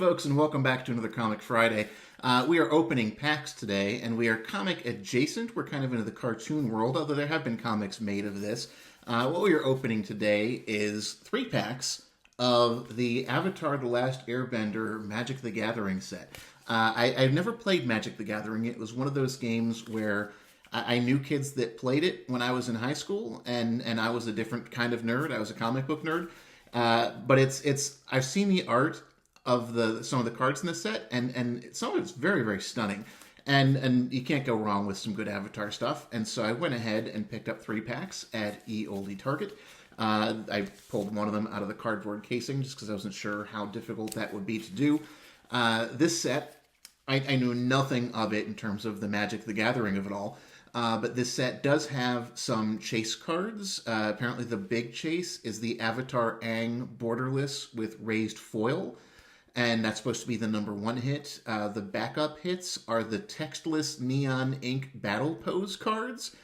folks, and welcome back to another Comic Friday. We are opening packs today, and we are comic adjacent. We're kind of into the cartoon world, although there have been comics made of this. What we are opening today is 3 packs of the Avatar: The Last Airbender Magic the Gathering set. I've never played Magic the Gathering. It was one of those games where I knew kids that played it when I was in high school, and I was a different kind of nerd. I was a comic book nerd. But I've seen the art of some of the cards in the set, and some of it's very, very stunning. And you can't go wrong with some good Avatar stuff. And so I went ahead and picked up 3 packs at Oldie Target. I pulled one of them out of the cardboard casing just because I wasn't sure how difficult that would be to do. This set, I knew nothing of it in terms of the Magic the Gathering of it all. But this set does have some chase cards. Apparently the big chase is the Avatar Aang Borderless with raised foil. And that's supposed to be the number 1 hit. The backup hits are the textless Neon Ink Battle Pose cards.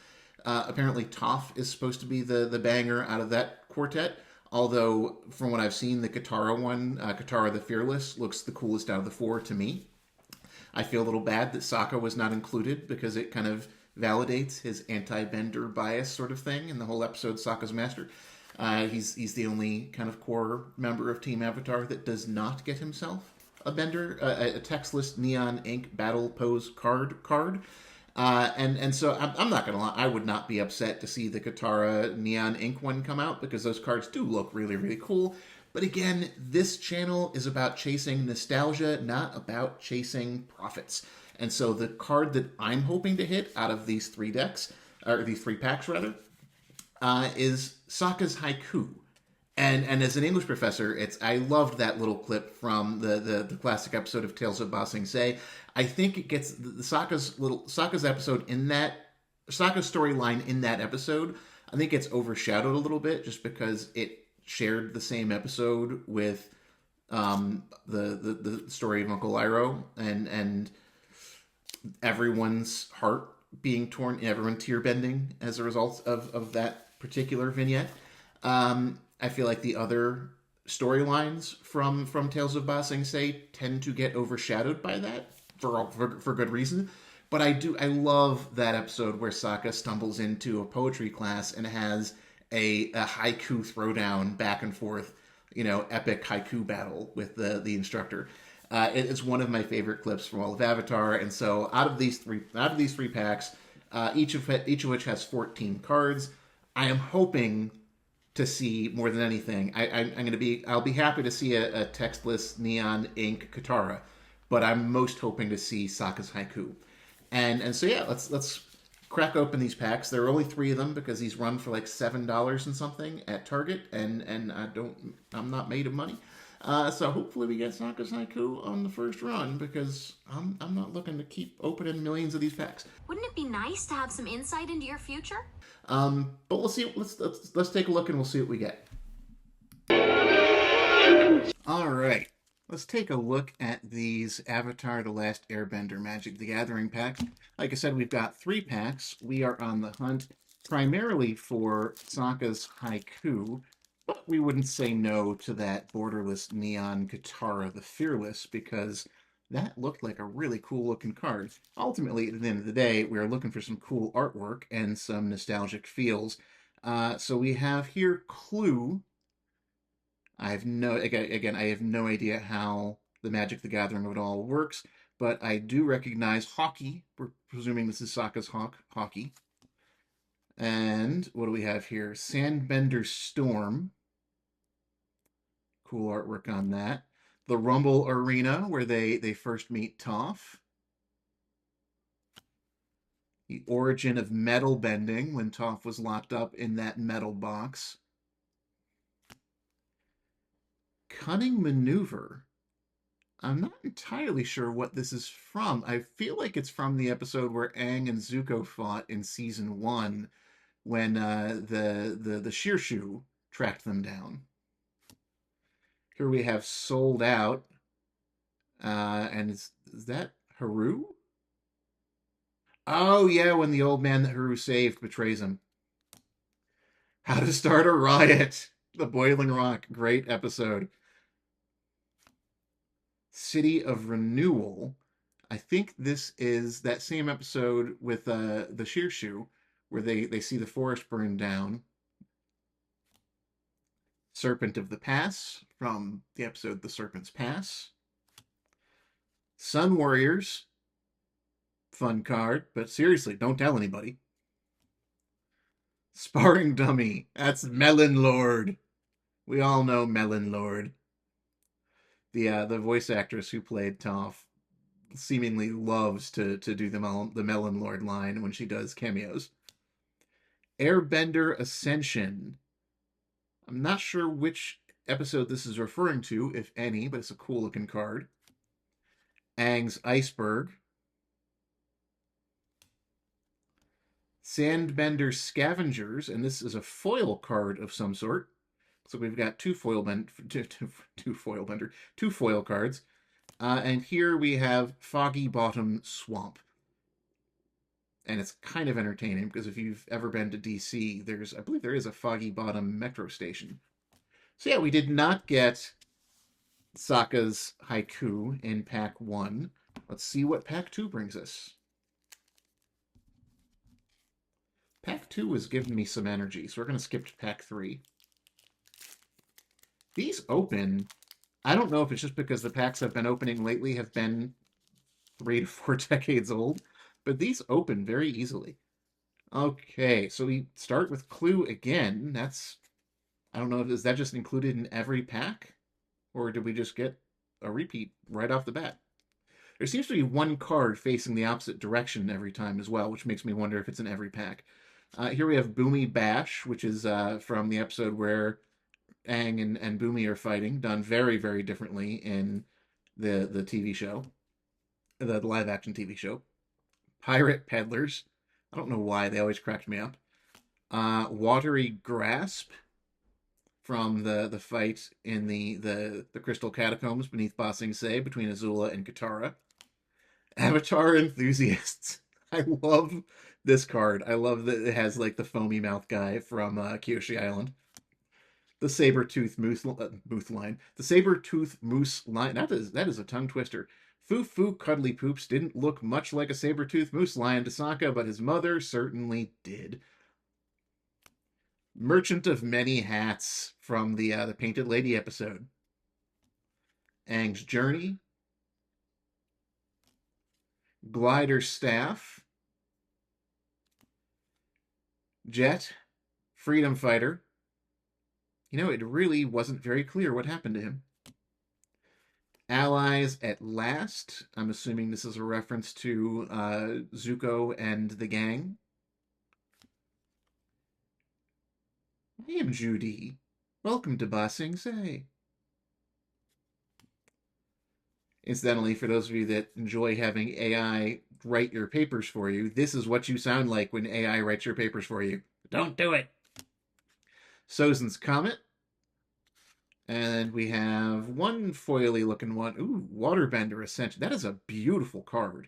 Apparently Toph is supposed to be the banger out of that quartet. Although, from what I've seen, the Katara one, Katara the Fearless, looks the coolest out of the 4 to me. I feel a little bad that Sokka was not included because it kind of validates his anti-Bender bias sort of thing in the whole episode Sokka's Master. He's the only kind of core member of Team Avatar that does not get himself a Bender, a textless Neon Ink Battle Pose card. And so I'm not going to lie, I would not be upset to see the Katara Neon Ink one come out because those cards do look really, really cool. But again, this channel is about chasing nostalgia, not about chasing profits. And so the card that I'm hoping to hit out of these 3 decks, or these 3 packs rather, is Sokka's haiku. And as an English professor, I loved that little clip from the classic episode of Tales of Ba Sing Se. I think it gets the Sokka's episode in that Sokka's storyline in that episode. I think it's overshadowed a little bit just because it shared the same episode with the story of Uncle Iroh and everyone's heart being torn, everyone tear bending as a result of that particular vignette. I feel like the other storylines from Tales of Ba Sing Se tend to get overshadowed by that for good reason. But I love that episode where Sokka stumbles into a poetry class and has a haiku throwdown back and forth, epic haiku battle with the instructor. It's one of my favorite clips from all of Avatar, and so out of these three packs, each of which has 14 cards, I am hoping to see more than anything. I'll be happy to see a textless Neon Ink Katara, but I'm most hoping to see Sokka's haiku, and so yeah, let's crack open these packs. There are only 3 of them because these run for like $7 and something at Target, and I'm not made of money. So hopefully we get Sokka's haiku on the first run because I'm not looking to keep opening millions of these packs. Wouldn't it be nice to have some insight into your future? But we'll see. Let's take a look and we'll see what we get. All right, let's take a look at these Avatar: The Last Airbender Magic the Gathering packs. Like I said, we've got 3 packs. We are on the hunt primarily for Sokka's haiku. But we wouldn't say no to that borderless Neon Katara the Fearless because that looked like a really cool looking card. Ultimately, at the end of the day, we are looking for some cool artwork and some nostalgic feels. So we have here Clue. I have no idea how the Magic the Gathering of it all works, but I do recognize Hockey. We're presuming this is Sokka's Hockey. And what do we have here? Sandbender Storm. Cool artwork on that. The Rumble Arena, where they first meet Toph. The origin of metal bending, when Toph was locked up in that metal box. Cunning Maneuver. I'm not entirely sure what this is from. I feel like it's from the episode where Aang and Zuko fought in Season 1 when the Shirshu tracked them down. Here we have Sold Out. And is that Haru? Oh, yeah, when the old man that Haru saved betrays him. How to Start a Riot. The Boiling Rock. Great episode. City of Renewal. I think this is that same episode with the Shearshoe, where they see the forest burn down. Serpent of the Pass from the episode The Serpent's Pass. Sun Warriors, fun card, but seriously, don't tell anybody. Sparring Dummy, that's Melon Lord. We all know Melon Lord. The voice actress who played Toph seemingly loves to do the Melon Lord line when she does cameos. Airbender Ascension. I'm not sure which episode this is referring to, if any, but it's a cool looking card. Aang's Iceberg. Sandbender Scavengers, and this is a foil card of some sort. So we've got two foil cards. And here we have Foggy Bottom Swamp. And it's kind of entertaining because if you've ever been to DC, I believe there is a Foggy Bottom metro station. So yeah, we did not get Sokka's haiku in Pack 1. Let's see what Pack 2 brings us. Pack 2 is giving me some energy, so we're going to skip to Pack 3. These open, I don't know if it's just because the packs I've been opening lately have been 3 to 4 decades old, but these open very easily. Okay, so we start with Clue again. I don't know, is that just included in every pack? Or did we just get a repeat right off the bat? There seems to be one card facing the opposite direction every time as well, which makes me wonder if it's in every pack. Here we have Boomy Bash, which is from the episode where Aang and Boomy are fighting, done very, very differently in the TV show, the live-action TV show. Pirate Peddlers. I don't know why, they always cracked me up. Watery Grasp from the fight in the Crystal Catacombs beneath Ba Sing Se between Azula and Katara. Avatar Enthusiasts. I love this card. I love that it has like the foamy mouth guy from Kyoshi Island. The Saber-Tooth Moose line. The Saber-Tooth Moose line. That is a tongue twister. Foo Cuddly Poops didn't look much like a saber-tooth moose lion to Sokka, but his mother certainly did. Merchant of Many Hats from the Painted Lady episode. Aang's Journey. Glider Staff. Jet. Freedom Fighter. You know, it really wasn't very clear what happened to him. Allies at Last. I'm assuming this is a reference to Zuko and the gang. I am Judy. Welcome to Ba Sing Se. Incidentally, for those of you that enjoy having AI write your papers for you, this is what you sound like when AI writes your papers for you. Don't do it. Sozin's Comet. And we have one foily looking one. Ooh, Waterbender Ascension. That is a beautiful card.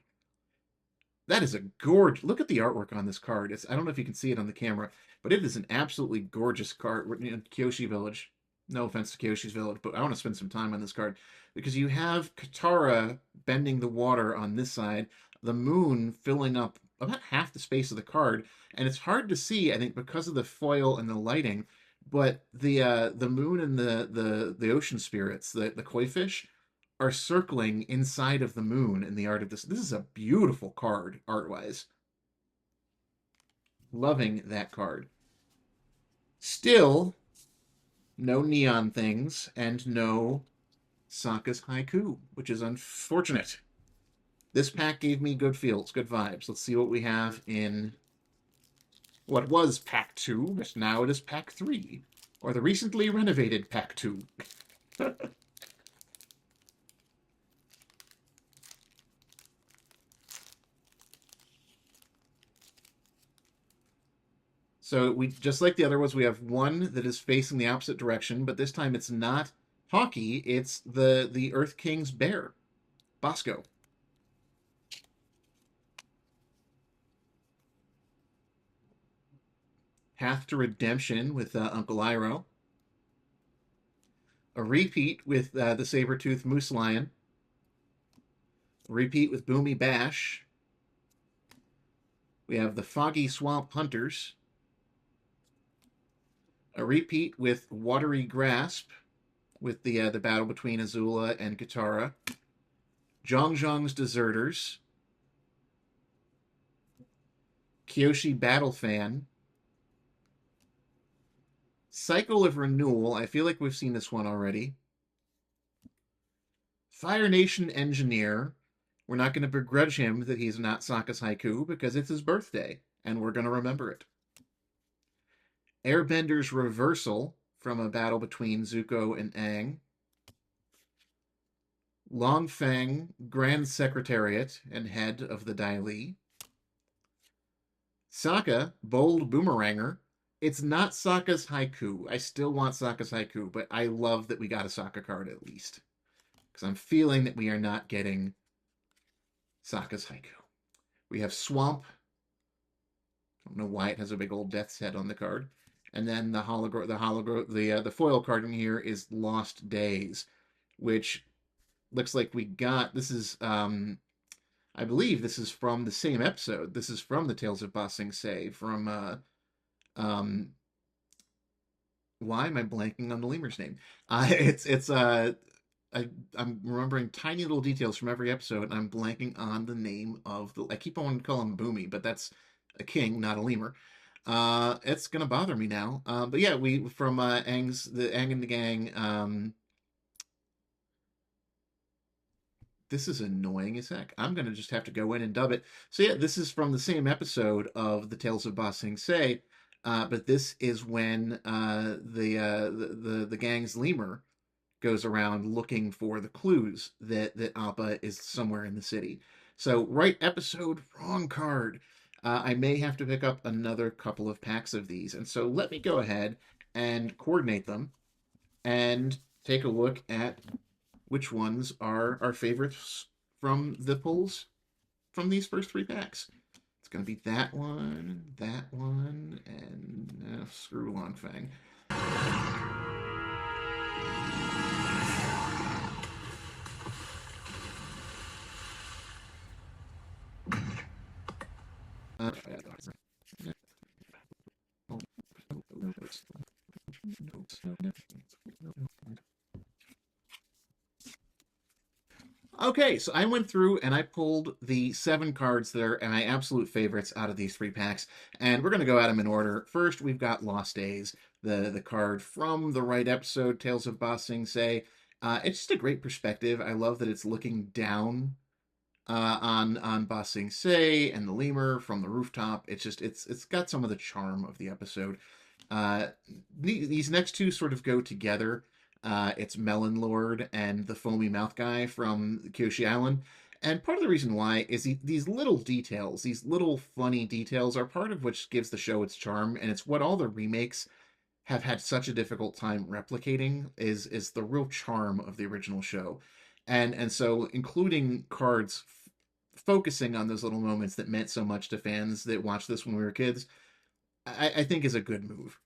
That is a gorgeous... Look at the artwork on this card. I don't know if you can see it on the camera, but it is an absolutely gorgeous card. We're in Kyoshi Village. No offense to Kyoshi's Village, but I want to spend some time on this card. Because you have Katara bending the water on this side, the moon filling up about half the space of the card, and it's hard to see, I think, because of the foil and the lighting, but the moon and the ocean spirits, the koi fish, are circling inside of the moon in the art of this. This is a beautiful card, art-wise. Loving that card. Still, no neon things, and no Sokka's haiku, which is unfortunate. This pack gave me good feels, good vibes. Let's see what we have in what was Pack 2, but now it is Pack 3, or the recently renovated Pack 2. So we, just like the other ones, we have one that is facing the opposite direction, but this time it's not Hawkeye, it's the Earth King's bear, Bosco. Path to Redemption with Uncle Iroh. A repeat with the Saber-Tooth Moose Lion. Repeat with Boomy Bash. We have the Foggy Swamp Hunters. A repeat with Watery Grasp, with the battle between Azula and Katara. Zhong's Deserters. Kyoshi Battle Fan. Cycle of Renewal. I feel like we've seen this one already. Fire Nation Engineer. We're not going to begrudge him that he's not Sokka's haiku because it's his birthday, and we're going to remember it. Airbender's Reversal from a battle between Zuko and Aang. Longfang, Grand Secretariat and head of the Dai Li. Sokka, Bold Boomeranger. It's not Sokka's haiku. I still want Sokka's haiku, but I love that we got a Sokka card at least. Because I'm feeling that we are not getting Sokka's haiku. We have Swamp. I don't know why it has a big old death's head on the card. And then the foil card in here is Lost Days, which looks like we got. This is I believe this is from the same episode. This is from the Tales of Ba Sing Se from why am I blanking on the lemur's name? I'm remembering tiny little details from every episode, and I'm blanking on the name of the. I keep on wanting to call him Boomy, but that's a king, not a lemur. It's gonna bother me now. But yeah, we from Aang and the Gang. This is annoying as heck. I'm gonna just have to go in and dub it. So yeah, this is from the same episode of the Tales of Ba Sing Se, but this is when the gang's lemur goes around looking for the clues that Appa is somewhere in the city. So right episode, wrong card. I may have to pick up another couple of packs of these, and so let me go ahead and coordinate them and take a look at which ones are our favorites from the pulls from these first three packs. It's going to be that one, and screw Longfang. Okay, so I went through and I pulled the 7 cards that are my absolute favorites out of these 3 packs, and we're going to go at them in order. First, we've got Lost Days, the card from the right episode, Tales of Ba Sing Se. It's just a great perspective. I love that it's looking down on Ba Sing Se and the lemur from the rooftop. It's got some of the charm of the episode. These next two sort of go together. It's Melon Lord and the Foamy Mouth Guy from Kyoshi Island. And part of the reason why is these little details, these little funny details, are part of which gives the show its charm, and it's what all the remakes have had such a difficult time replicating is the real charm of the original show. And so including cards focusing on those little moments that meant so much to fans that watched this when we were kids, I think is a good move.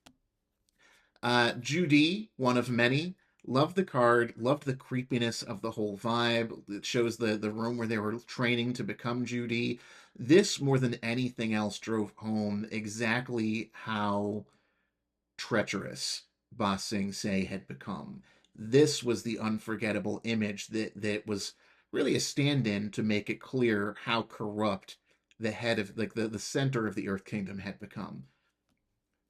Judy, one of many. Loved the card, loved the creepiness of the whole vibe. It shows the room where they were training to become Judy. This, more than anything else, drove home exactly how treacherous Ba Sing Se had become. This was the unforgettable image that was really a stand-in to make it clear how corrupt the head of, like, the center of the Earth Kingdom had become.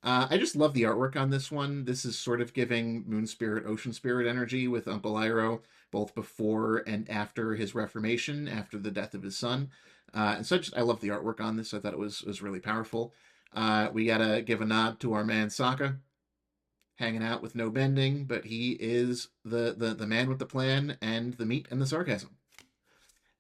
I just love the artwork on this one. This is sort of giving Moon Spirit, Ocean Spirit energy with Uncle Iroh, both before and after his reformation, after the death of his son. And so I love the artwork on this. I thought it was really powerful. We gotta give a nod to our man Sokka, hanging out with no bending, but he is the man with the plan and the meat and the sarcasm.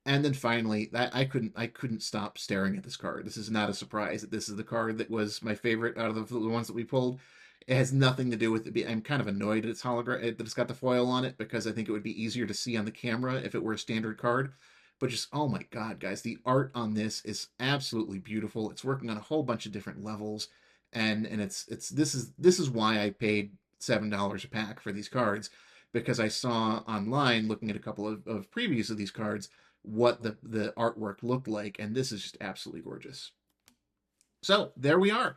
And then finally, I couldn't stop staring at this card. This is not a surprise that this is the card that was my favorite out of the ones that we pulled. It has nothing to do with it. I'm kind of annoyed that it's that it's got the foil on it, because I think it would be easier to see on the camera if it were a standard card. But just, oh my god, guys, the art on this is absolutely beautiful. It's working on a whole bunch of different levels, and this is why I paid $7 a pack for these cards, because I saw online, looking at a couple of previews of these cards, what the artwork looked like, and this is just absolutely gorgeous. So there we are.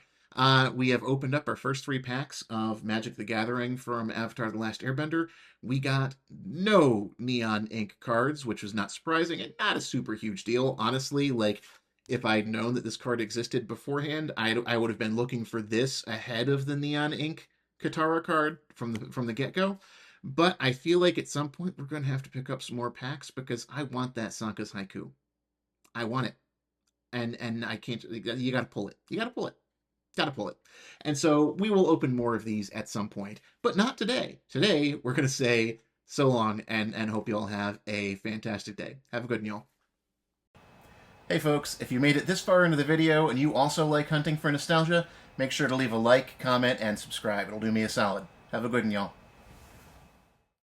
We have opened up our first 3 packs of Magic the Gathering from Avatar The Last Airbender. We got no neon ink cards, which was not surprising and not a super huge deal. Honestly, like, if I'd known that this card existed beforehand, I would have been looking for this ahead of the neon ink Katara card from the get-go. But I feel like at some point we're going to have to pick up some more packs because I want that Sanka's haiku. I want it. And I can't. You got to pull it. You got to pull it. Got to pull it. And so we will open more of these at some point, but not today. Today we're going to say so long and hope you all have a fantastic day. Have a good one, y'all. Hey folks, if you made it this far into the video and you also like hunting for nostalgia, make sure to leave a like, comment, and subscribe. It'll do me a solid. Have a good one, y'all.